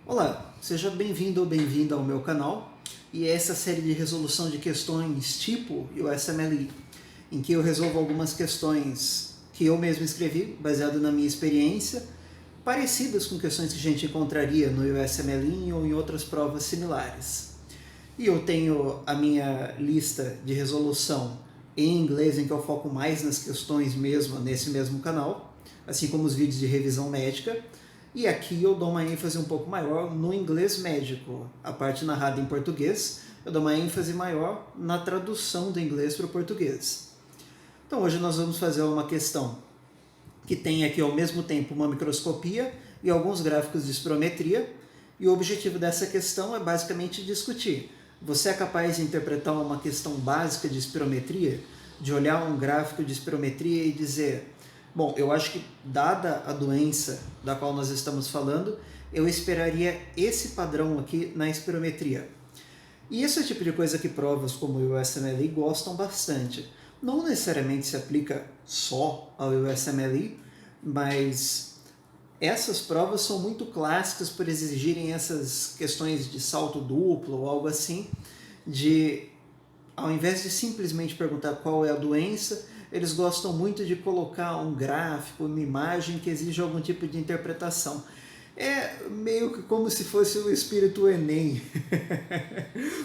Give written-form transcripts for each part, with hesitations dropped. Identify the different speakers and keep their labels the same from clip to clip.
Speaker 1: Olá, seja bem-vindo ou bem-vinda ao meu canal e essa série de resolução de questões tipo USMLE, em que eu resolvo algumas questões que eu mesmo escrevi, baseado na minha experiência, parecidas com questões que a gente encontraria no USMLE ou em outras provas similares. E eu tenho a minha lista de resolução em inglês, em que eu foco mais nas questões mesmo, nesse mesmo canal, assim como os vídeos de revisão médica. E aqui eu dou uma ênfase um pouco maior no inglês médico. A parte narrada em português, eu dou uma ênfase maior na tradução do inglês para o português. Então hoje nós vamos fazer uma questão que tem aqui ao mesmo tempo uma microscopia e alguns gráficos de espirometria. E o objetivo dessa questão é basicamente discutir: você é capaz de interpretar uma questão básica de espirometria, de olhar um gráfico de espirometria e dizer: bom, eu acho que, dada a doença da qual nós estamos falando, eu esperaria esse padrão aqui na espirometria. E esse é o tipo de coisa que provas como o USMLE gostam bastante. Não necessariamente se aplica só ao USMLE, mas essas provas são muito clássicas por exigirem essas questões de salto duplo ou algo assim, de, ao invés de simplesmente perguntar qual é a doença, eles gostam muito de colocar um gráfico, uma imagem que exige algum tipo de interpretação. É meio que como se fosse o espírito Enem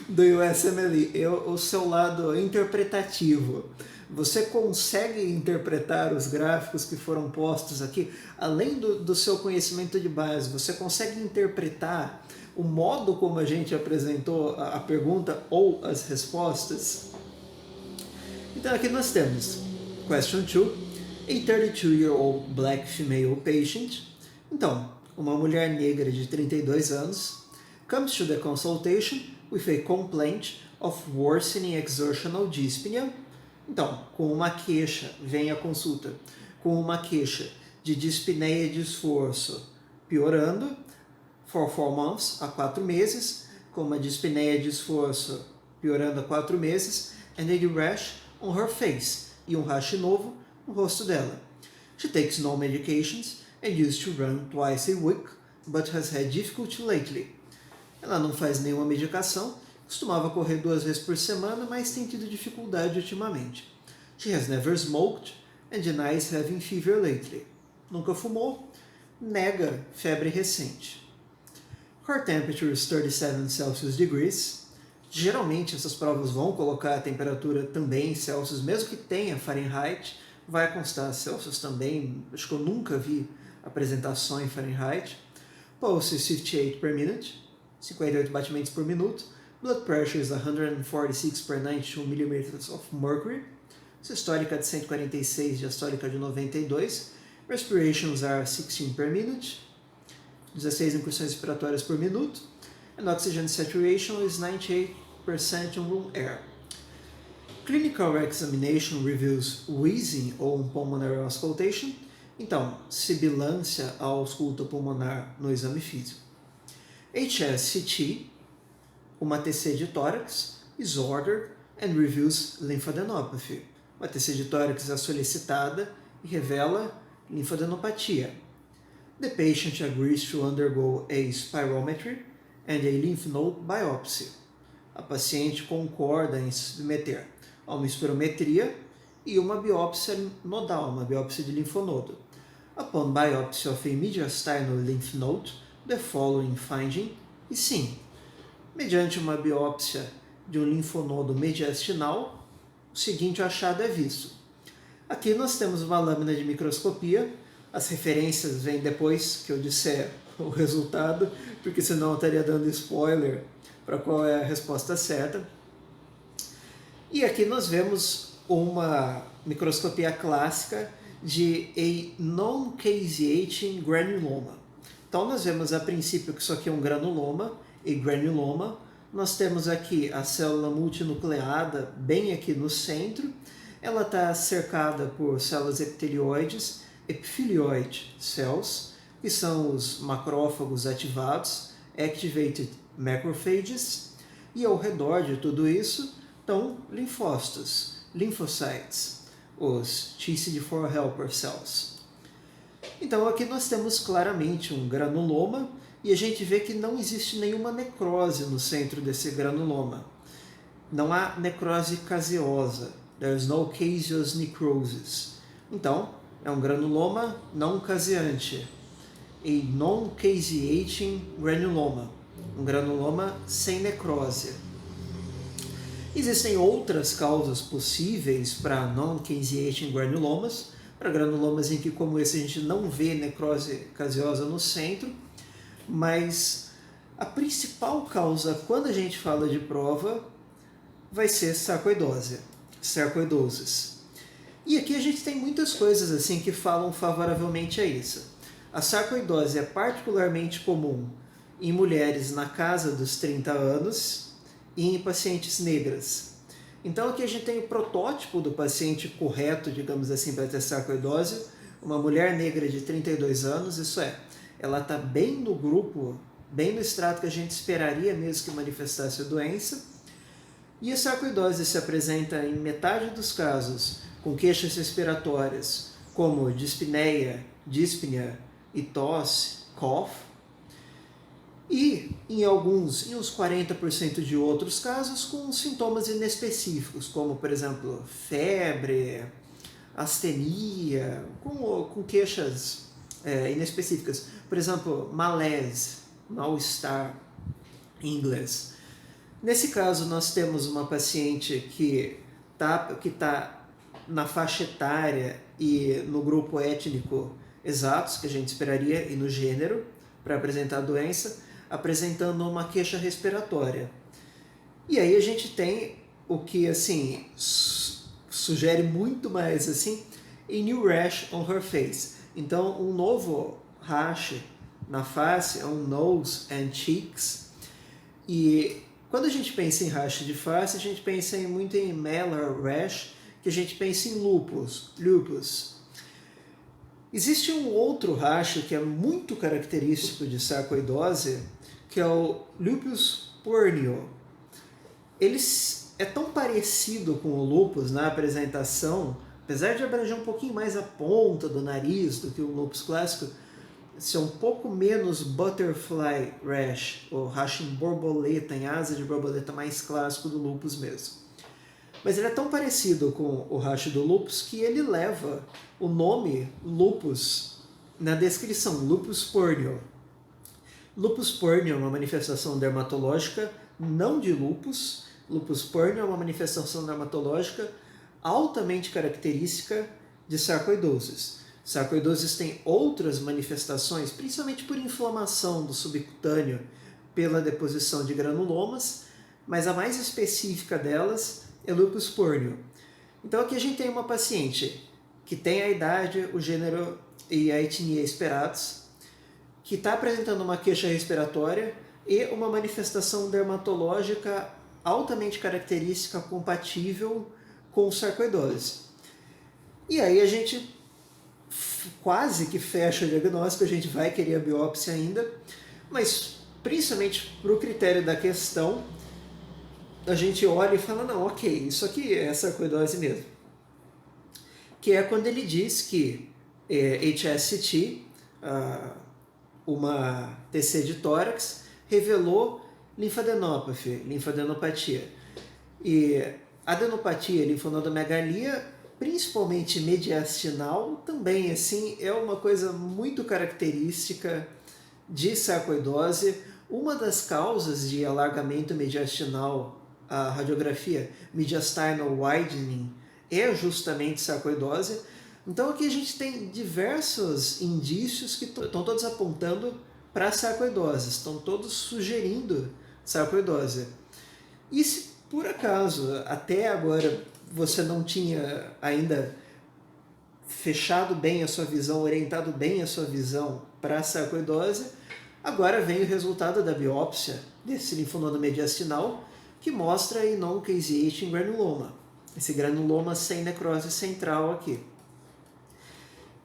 Speaker 1: do USMLE, o seu lado interpretativo. Você consegue interpretar os gráficos que foram postos aqui, além do seu conhecimento de base, você consegue interpretar o modo como a gente apresentou a pergunta ou as respostas? Então aqui nós temos Question 2, a 32-year-old black female patient. Então, uma mulher negra de 32 anos comes to the consultation with a complaint of worsening exertional dyspnea. Então, com uma queixa, vem a consulta, com uma queixa de dispneia de esforço piorando, for 4 months, há 4 meses, com uma dispneia de esforço piorando há 4 meses, and a rash on her face, e um rash novo no rosto dela. She takes no medications and used to run twice a week, but has had difficulty lately. Ela não faz nenhuma medicação, costumava correr 2 vezes por semana, mas tem tido dificuldade ultimamente. She has never smoked and denies having fever lately. Nunca fumou, nega febre recente. Her temperature is 37 Celsius degrees. Geralmente essas provas vão colocar a temperatura também em Celsius, mesmo que tenha Fahrenheit, vai constar Celsius também. Acho que eu nunca vi apresentação em Fahrenheit. Pulse is 58 per minute, 58 batimentos por minuto. Blood pressure is 146 per 92 millimeters of mercury. Sistólica de 146, diastólica de 92. Respirations are 16 per minute, 16 incursões respiratórias por minuto. And oxygen saturation is 98% in room air. Clinical examination reviews wheezing ou pulmonary auscultation. Então, sibilância à ausculta pulmonar no exame físico. HSCT, uma TC de tórax, is ordered and reviews lymphadenopathy. Uma TC de tórax é solicitada e revela linfadenopatia. The patient agrees to undergo a spirometry and a lymph node biopsy. A paciente concorda em se submeter a uma espirometria e uma biópsia nodal, uma biópsia de linfonodo. Upon biopsy of a mediastinal lymph node, the following finding is seen. Mediante uma biópsia de um linfonodo mediastinal, o seguinte achado é visto. Aqui nós temos uma lâmina de microscopia. As referências vêm depois que eu disser o resultado, porque senão eu estaria dando spoiler para qual é a resposta certa. E aqui nós vemos uma microscopia clássica de a non-caseating granuloma. Então nós vemos a princípio que isso aqui é um granuloma, e granuloma. Nós temos aqui a célula multinucleada bem aqui no centro. Ela está cercada por células epitelioides, epithelioid cells, que são os macrófagos ativados, activated macrophages, e ao redor de tudo isso estão linfócitos, lymphocytes, os TCD4 helper cells. Então aqui nós temos claramente um granuloma e a gente vê que não existe nenhuma necrose no centro desse granuloma. Não há necrose caseosa. There's no caseous necrosis. Então, é um granuloma não caseante. A non-caseating granuloma. Um granuloma sem necrose. Existem outras causas possíveis para non-caseating granulomas, para granulomas em que, como esse, a gente não vê necrose caseosa no centro, mas a principal causa, quando a gente fala de prova, vai ser sarcoidose, sarcoidosis. E aqui a gente tem muitas coisas assim que falam favoravelmente a isso. A sarcoidose é particularmente comum em mulheres na casa dos 30 anos e em pacientes negras. Então aqui a gente tem o protótipo do paciente correto, digamos assim, para ter sarcoidose, uma mulher negra de 32 anos, isso é, ela está bem no grupo, bem no extrato que a gente esperaria mesmo que manifestasse a doença, e a sarcoidose se apresenta em metade dos casos com queixas respiratórias, como dispneia, dyspnea e tosse, cough, e em uns 40% de outros casos com sintomas inespecíficos, como por exemplo febre, astenia, com queixas inespecíficas. Por exemplo, malaise, mal-estar em inglês. Nesse caso, nós temos uma paciente que tá na faixa etária e no grupo étnico exatos, que a gente esperaria, e no gênero, para apresentar a doença, apresentando uma queixa respiratória. E aí a gente tem o que, assim, sugere muito mais, assim, a new rash on her face. Então, um novo rash na face, um nose and cheeks. E quando a gente pensa em rash de face, a gente pensa muito em malar rash, que a gente pensa em lupus. Existe um outro rash que é muito característico de sarcoidose, que é o lupus pernio. Ele é tão parecido com o lupus na apresentação, apesar de abranger um pouquinho mais a ponta do nariz do que o lupus clássico, é um pouco menos butterfly rash, ou rash em borboleta, em asa de borboleta mais clássico do lupus mesmo. Mas ele é tão parecido com o rash do lupus que ele leva o nome lupus na descrição, lupus pernio. Lupus pernio é uma manifestação dermatológica não de lupus. Lupus pernio é uma manifestação dermatológica altamente característica de sarcoidoses. Sarcoidoses tem outras manifestações, principalmente por inflamação do subcutâneo pela deposição de granulomas, mas a mais específica delas é lupus pernio. Então aqui a gente tem uma paciente que tem a idade, o gênero e a etnia esperados, que está apresentando uma queixa respiratória e uma manifestação dermatológica altamente característica, compatível com sarcoidose. E aí a gente quase que fecha o diagnóstico, a gente vai querer a biópsia ainda, mas principalmente para o critério da questão, a gente olha e fala, não, ok, isso aqui é sarcoidose mesmo. Que é quando ele diz que HSCT, uma TC de tórax, revelou linfadenopatia. E adenopatia, linfonodomegalia, principalmente mediastinal, também assim é uma coisa muito característica de sarcoidose. Uma das causas de alargamento mediastinal, a radiografia mediastinal widening, é justamente sarcoidose. Então aqui a gente tem diversos indícios que estão todos apontando para a sarcoidose, estão todos sugerindo sarcoidose. E se por acaso até agora você não tinha ainda fechado bem a sua visão, orientado bem a sua visão para a sarcoidose, agora vem o resultado da biópsia desse linfonodo mediastinal, que mostra a non-caseating granuloma, esse granuloma sem necrose central aqui.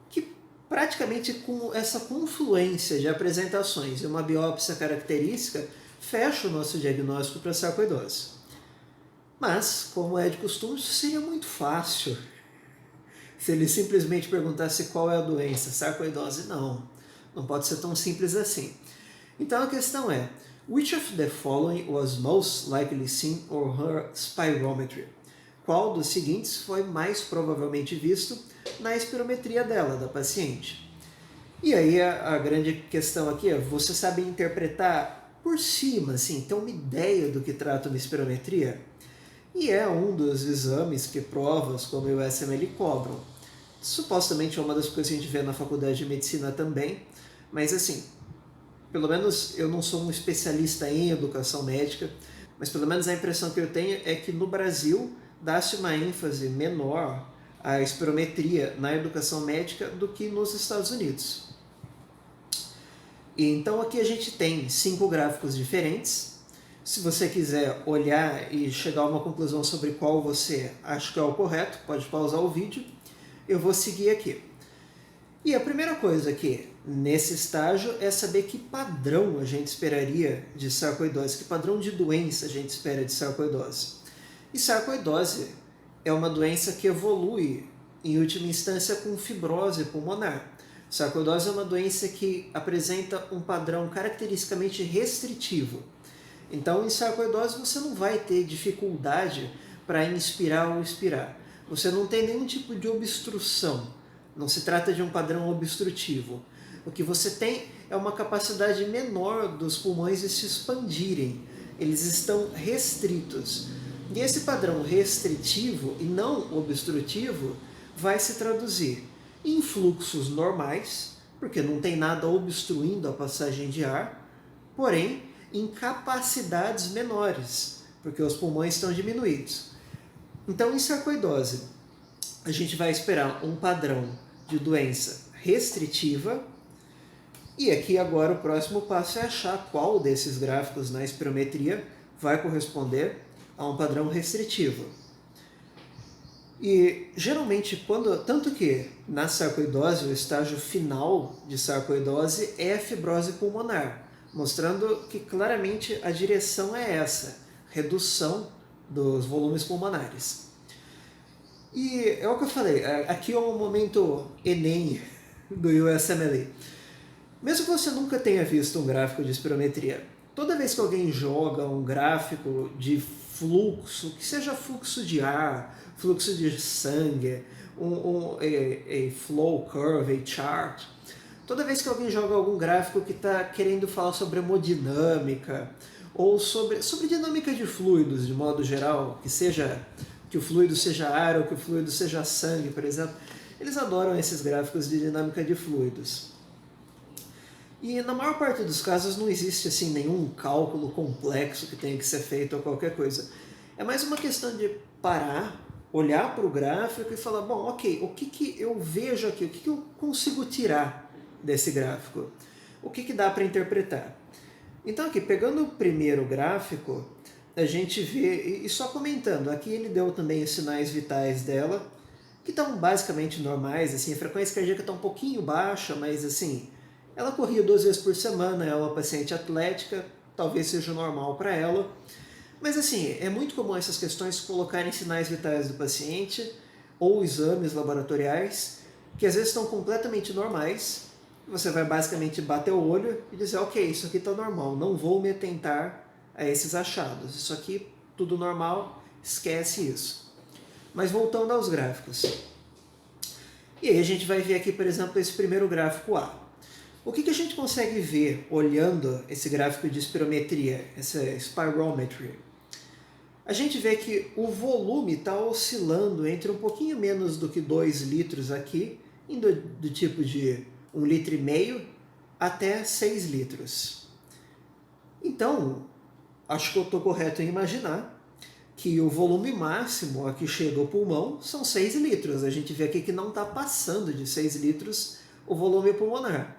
Speaker 1: Que praticamente com essa confluência de apresentações e uma biópsia característica, fecha o nosso diagnóstico para sarcoidose. Mas, como é de costume, isso seria muito fácil. Se ele simplesmente perguntasse qual é a doença, sarcoidose, não pode ser tão simples assim. Então a questão é, which of the following was most likely seen on her spirometry? Qual dos seguintes foi mais provavelmente visto na espirometria dela, da paciente? E aí a grande questão aqui é, você sabe interpretar por cima, assim, ter uma ideia do que trata uma espirometria? E é um dos exames que provas como o USMLE cobram. Supostamente é uma das coisas que a gente vê na faculdade de medicina também, mas assim, pelo menos eu não sou um especialista em educação médica, mas pelo menos a impressão que eu tenho é que no Brasil dá-se uma ênfase menor à espirometria na educação médica do que nos Estados Unidos. E então aqui a gente tem 5 gráficos diferentes. Se você quiser olhar e chegar a uma conclusão sobre qual você acha que é o correto, pode pausar o vídeo. Eu vou seguir aqui. E a primeira coisa aqui, nesse estágio, é saber que padrão a gente esperaria de sarcoidose, que padrão de doença a gente espera de sarcoidose. E sarcoidose é uma doença que evolui, em última instância, com fibrose pulmonar. Sarcoidose é uma doença que apresenta um padrão caracteristicamente restritivo. Então, em sarcoidose, você não vai ter dificuldade para inspirar ou expirar. Você não tem nenhum tipo de obstrução. Não se trata de um padrão obstrutivo. O que você tem é uma capacidade menor dos pulmões de se expandirem. Eles estão restritos. E esse padrão restritivo e não obstrutivo vai se traduzir em fluxos normais, porque não tem nada obstruindo a passagem de ar, porém em capacidades menores, porque os pulmões estão diminuídos. Então, em sarcoidose, a gente vai esperar um padrão de doença restritiva, e aqui agora o próximo passo é achar qual desses gráficos na espirometria vai corresponder a um padrão restritivo. E geralmente, tanto que na sarcoidose, o estágio final de sarcoidose é a fibrose pulmonar, mostrando que claramente a direção é essa, redução dos volumes pulmonares. E é o que eu falei, aqui é um momento Enem do USMLE. Mesmo que você nunca tenha visto um gráfico de espirometria, toda vez que alguém joga um gráfico de fluxo, que seja fluxo de ar, fluxo de sangue, a flow curve, a chart, toda vez que alguém joga algum gráfico que está querendo falar sobre hemodinâmica, ou sobre dinâmica de fluidos, de modo geral, que o fluido seja ar ou que o fluido seja sangue, por exemplo, eles adoram esses gráficos de dinâmica de fluidos. E na maior parte dos casos não existe assim nenhum cálculo complexo que tenha que ser feito ou qualquer coisa. É mais uma questão de parar, olhar para o gráfico e falar, bom, ok, o que eu vejo aqui, o que eu consigo tirar desse gráfico? O que dá para interpretar? Então aqui, pegando o primeiro gráfico, a gente vê, e só comentando, aqui ele deu também os sinais vitais dela, que estão basicamente normais, assim, a frequência cardíaca está um pouquinho baixa, mas assim, ela corria 2 vezes por semana, ela é uma paciente atlética, talvez seja normal para ela. Mas assim, é muito comum essas questões colocarem sinais vitais do paciente ou exames laboratoriais que às vezes estão completamente normais. Você vai basicamente bater o olho e dizer, ok, isso aqui está normal, não vou me atentar a esses achados. Isso aqui, tudo normal, esquece isso. Mas voltando aos gráficos. E aí a gente vai ver aqui, por exemplo, esse primeiro gráfico A. O que a gente consegue ver olhando esse gráfico de espirometria, essa spirometry? A gente vê que o volume está oscilando entre um pouquinho menos do que 2 litros aqui, indo do tipo de 1,5 litro até 6 litros. Então, acho que eu estou correto em imaginar que o volume máximo a que chega o pulmão são 6 litros. A gente vê aqui que não está passando de 6 litros o volume pulmonar.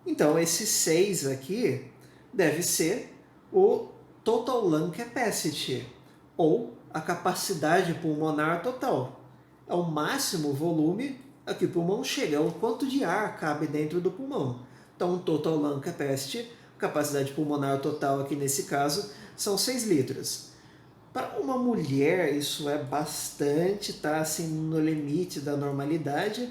Speaker 1: Então, esse 6 aqui deve ser o total lung capacity, ou a capacidade pulmonar total. É o máximo volume a que o pulmão chega, é o quanto de ar cabe dentro do pulmão. Então, total lung capacity, capacidade pulmonar total aqui nesse caso, são 6 litros. Para uma mulher, isso é bastante, tá assim no limite da normalidade.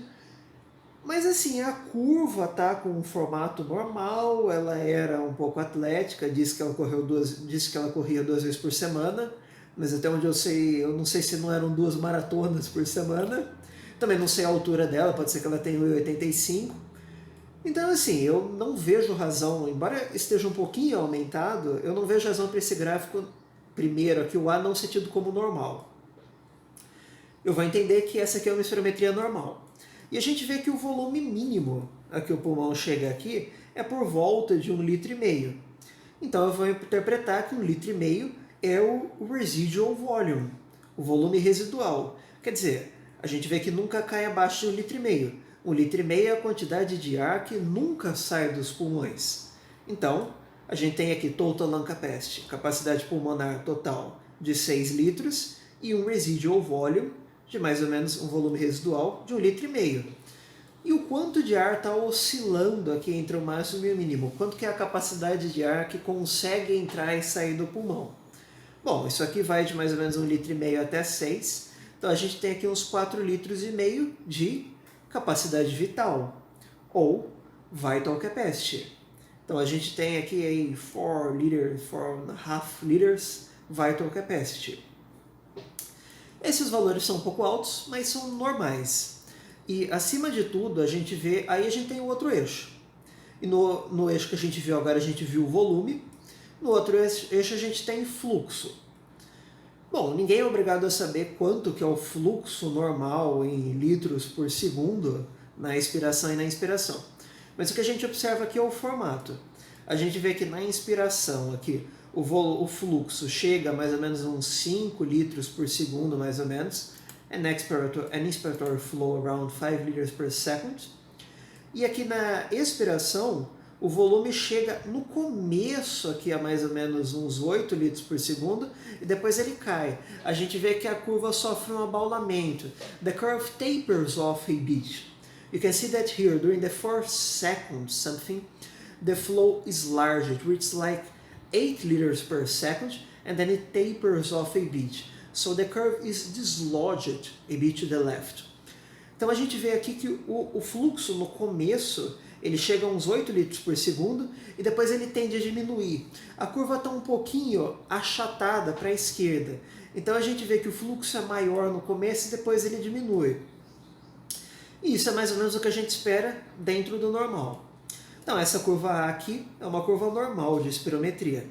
Speaker 1: Mas assim, a curva tá com um formato normal, ela era um pouco atlética, disse que ela corria 2 vezes por semana, mas até onde eu sei, eu não sei se não eram 2 maratonas por semana. Também não sei a altura dela, pode ser que ela tenha 1,85. Então assim, eu não vejo razão, embora esteja um pouquinho aumentado, eu não vejo razão para esse gráfico, primeiro aqui o A não ser tido como normal. Eu vou entender que essa aqui é uma espirometria normal. E a gente vê que o volume mínimo a que o pulmão chega aqui é por volta de 1,5 litro. Então eu vou interpretar que 1,5 litro é o residual volume, o volume residual. Quer dizer, a gente vê que nunca cai abaixo de 1,5 litro. 1,5 litro é a quantidade de ar que nunca sai dos pulmões. Então, a gente tem aqui total lung capacity, capacidade pulmonar total de 6 litros e um residual volume de mais ou menos um volume residual de 1,5 litro. E o quanto de ar está oscilando aqui entre o máximo e o mínimo? Quanto que é a capacidade de ar que consegue entrar e sair do pulmão? Bom, isso aqui vai de mais ou menos 1,5 litro até 6. Então a gente tem aqui uns 4,5 litros de capacidade vital, ou vital capacity. Então a gente tem aqui aí 4,5 liters vital capacity. Esses valores são um pouco altos, mas são normais. E acima de tudo, a gente vê, aí a gente tem o outro eixo. E no eixo que a gente viu agora, a gente viu o volume. No outro eixo a gente tem fluxo. Bom, ninguém é obrigado a saber quanto que é o fluxo normal em litros por segundo na expiração e na inspiração. Mas o que a gente observa aqui é o formato. A gente vê que na inspiração aqui, o fluxo chega a mais ou menos uns 5 litros por segundo, mais ou menos. An expiratory flow around 5 liters per second. E aqui na expiração, o volume chega no começo aqui a mais ou menos uns 8 litros por segundo e depois ele cai. A gente vê que a curva sofre um abaulamento. The curve tapers off a bit. You can see that here, during the 4th second something, the flow is large. It reaches like 8 liters per second and then it tapers off a bit. So the curve is dislodged a bit to the left. Então a gente vê aqui que o fluxo no começo ele chega a uns 8 litros por segundo e depois ele tende a diminuir. A curva está um pouquinho achatada para a esquerda. Então a gente vê que o fluxo é maior no começo e depois ele diminui. E isso é mais ou menos o que a gente espera dentro do normal. Então essa curva A aqui é uma curva normal de espirometria.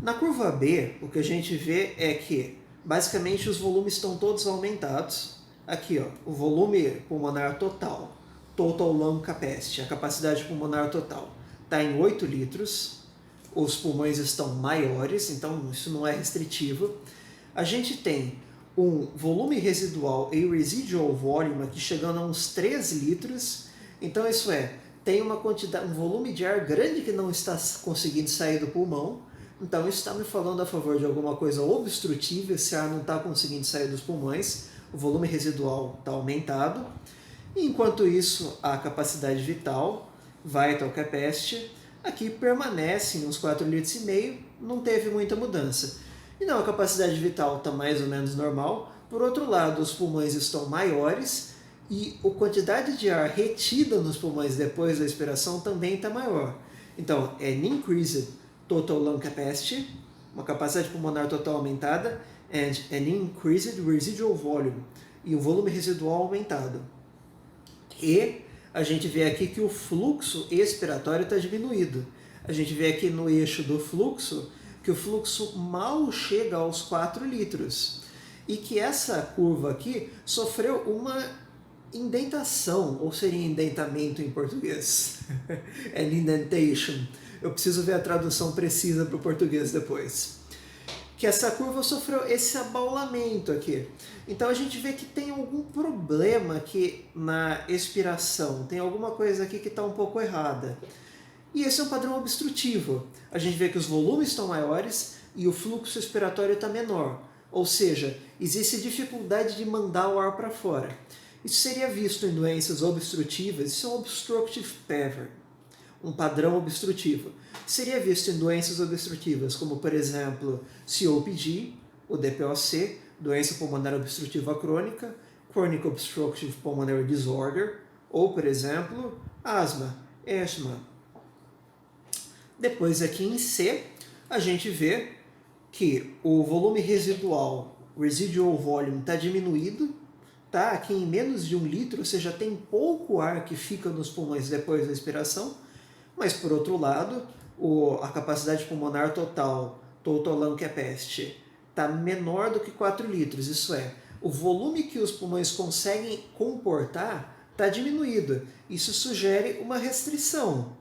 Speaker 1: Na curva B, o que a gente vê é que basicamente os volumes estão todos aumentados. Aqui, ó, o volume pulmonar total, total lung capacity, a capacidade pulmonar total, está em 8 litros. Os pulmões estão maiores, então isso não é restritivo. A gente tem um volume residual e residual volume aqui chegando a uns 3 litros. Então isso é, tem uma quantidade, um volume de ar grande que não está conseguindo sair do pulmão. Então isso está me falando a favor de alguma coisa obstrutiva, esse ar não está conseguindo sair dos pulmões. O volume residual está aumentado. Enquanto isso, a capacidade vital, vital capacity, aqui permanece em uns 4,5 litros, não teve muita mudança. Então a capacidade vital está mais ou menos normal. Por outro lado, os pulmões estão maiores e a quantidade de ar retida nos pulmões depois da expiração também está maior. Então, an increased total lung capacity, uma capacidade pulmonar total aumentada, and an increased residual volume, e o volume residual aumentado. E a gente vê aqui que o fluxo expiratório está diminuído. A gente vê aqui no eixo do fluxo que o fluxo mal chega aos 4 litros. E que essa curva aqui sofreu uma indentação, ou seria indentamento em português? An indentation. Eu preciso ver a tradução precisa para o português depois. Que essa curva sofreu esse abaulamento aqui. Então a gente vê que tem algum problema aqui na expiração, tem alguma coisa aqui que está um pouco errada. E esse é um padrão obstrutivo. A gente vê que os volumes estão maiores e o fluxo expiratório está menor. Ou seja, existe dificuldade de mandar o ar para fora. Isso seria visto em doenças obstrutivas, isso é um obstructive pattern, um padrão obstrutivo. Seria visto em doenças obstrutivas, como por exemplo COPD, o DPOC, doença pulmonar obstrutiva crônica, Chronic Obstructive Pulmonary Disorder, ou, por exemplo, asma, asthma. Depois aqui em C, a gente vê que o volume residual, residual volume, está diminuído, tá? Aqui em menos de 1 litro, ou seja, tem pouco ar que fica nos pulmões depois da expiração, mas por outro lado, a capacidade pulmonar total, total lung capacity, está menor do que 4 litros, isso é, o volume que os pulmões conseguem comportar está diminuído. Isso sugere uma restrição.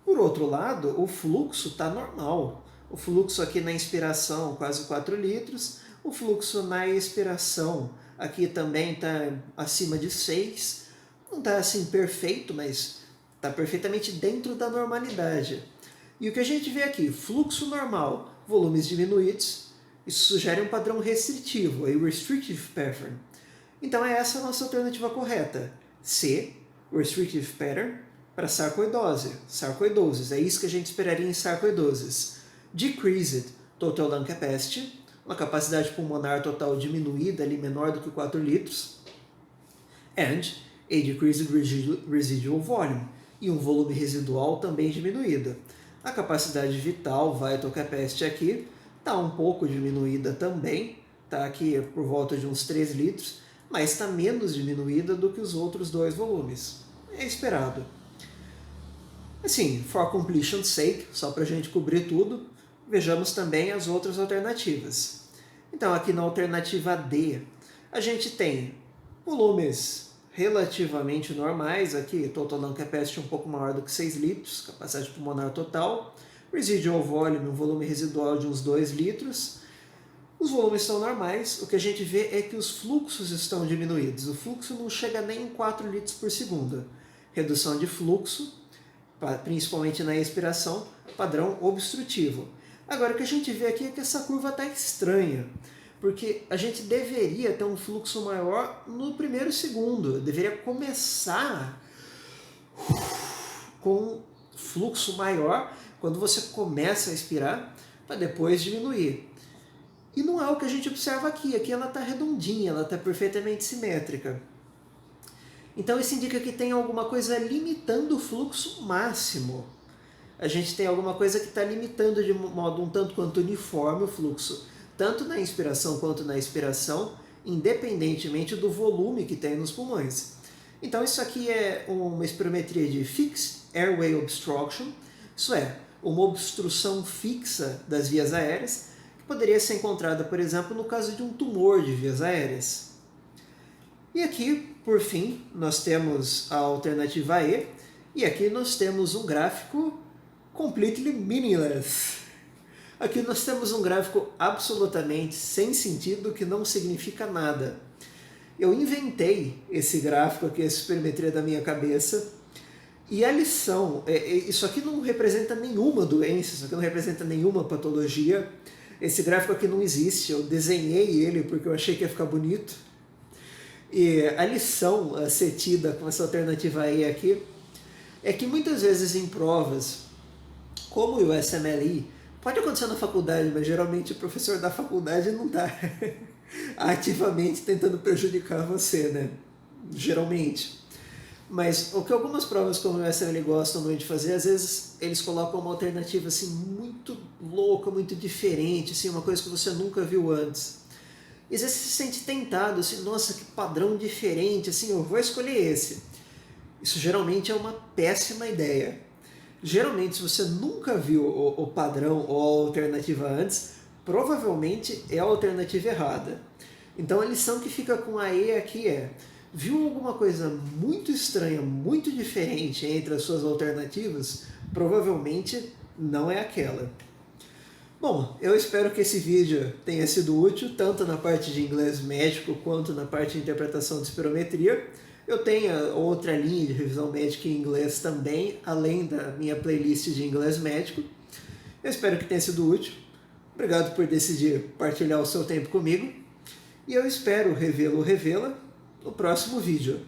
Speaker 1: Por outro lado, o fluxo está normal. O fluxo aqui na inspiração, quase 4 litros. O fluxo na expiração, aqui também está acima de 6. Não está assim perfeito, mas está perfeitamente dentro da normalidade. E o que a gente vê aqui? Fluxo normal, volumes diminuídos. Isso sugere um padrão restritivo, a restrictive pattern. Então é essa a nossa alternativa correta. C, restrictive pattern, para sarcoidose, sarcoidosis. É isso que a gente esperaria em sarcoidoses. Decreased total lung capacity, uma capacidade pulmonar total diminuída, ali menor do que 4 litros. And a decreased residual volume, e um volume residual também diminuído. A capacidade vital, vital capacity aqui, está um pouco diminuída também, está aqui por volta de uns 3 litros, mas está menos diminuída do que os outros dois volumes. É esperado. Assim, for completion's sake, só para a gente cobrir tudo, vejamos também as outras alternativas. Então, aqui na alternativa D, a gente tem volumes relativamente normais, aqui total lung capacity um pouco maior do que 6 litros, capacidade pulmonar total, residual volume, um volume residual de uns 2 litros. Os volumes são normais, o que a gente vê é que os fluxos estão diminuídos. O fluxo não chega nem em 4 litros por segundo. Redução de fluxo, principalmente na expiração, padrão obstrutivo. Agora, o que a gente vê aqui é que essa curva está estranha, porque a gente deveria ter um fluxo maior no primeiro segundo, deveria começar com fluxo maior quando você começa a expirar, para depois diminuir. E não é o que a gente observa aqui, aqui ela está redondinha, ela está perfeitamente simétrica. Então isso indica que tem alguma coisa limitando o fluxo máximo. A gente tem alguma coisa que está limitando de modo um tanto quanto uniforme o fluxo, tanto na inspiração quanto na expiração, independentemente do volume que tem nos pulmões. Então isso aqui é uma espirometria de Fixed Airway Obstruction, isso é, uma obstrução fixa das vias aéreas, que poderia ser encontrada, por exemplo, no caso de um tumor de vias aéreas. E aqui, por fim, nós temos a alternativa E, e aqui nós temos um gráfico completely meaningless. Aqui nós temos um gráfico absolutamente sem sentido, que não significa nada. Eu inventei esse gráfico aqui, essa espirometria da minha cabeça, e a lição, isso aqui não representa nenhuma doença, isso aqui não representa nenhuma patologia. Esse gráfico aqui não existe, eu desenhei ele porque eu achei que ia ficar bonito. E a lição a ser tida com essa alternativa E aqui é que muitas vezes em provas, como o USMLE, pode acontecer na faculdade, mas geralmente o professor da faculdade não está ativamente tentando prejudicar você, né? Geralmente. Mas o que algumas provas como o USMLE gostam muito de fazer, às vezes eles colocam uma alternativa assim muito louca, muito diferente, assim, uma coisa que você nunca viu antes. E às vezes você se sente tentado, assim, nossa, que padrão diferente, assim, eu vou escolher esse. Isso geralmente é uma péssima ideia. Geralmente, se você nunca viu o padrão ou a alternativa antes, provavelmente é a alternativa errada. Então a lição que fica com a E aqui é: viu alguma coisa muito estranha, muito diferente entre as suas alternativas? Provavelmente não é aquela. Bom, eu espero que esse vídeo tenha sido útil, tanto na parte de inglês médico quanto na parte de interpretação de espirometria. Eu tenho outra linha de revisão médica em inglês também, além da minha playlist de inglês médico. Eu espero que tenha sido útil. Obrigado por decidir partilhar o seu tempo comigo. E eu espero revê-lo ou revê-la no próximo vídeo.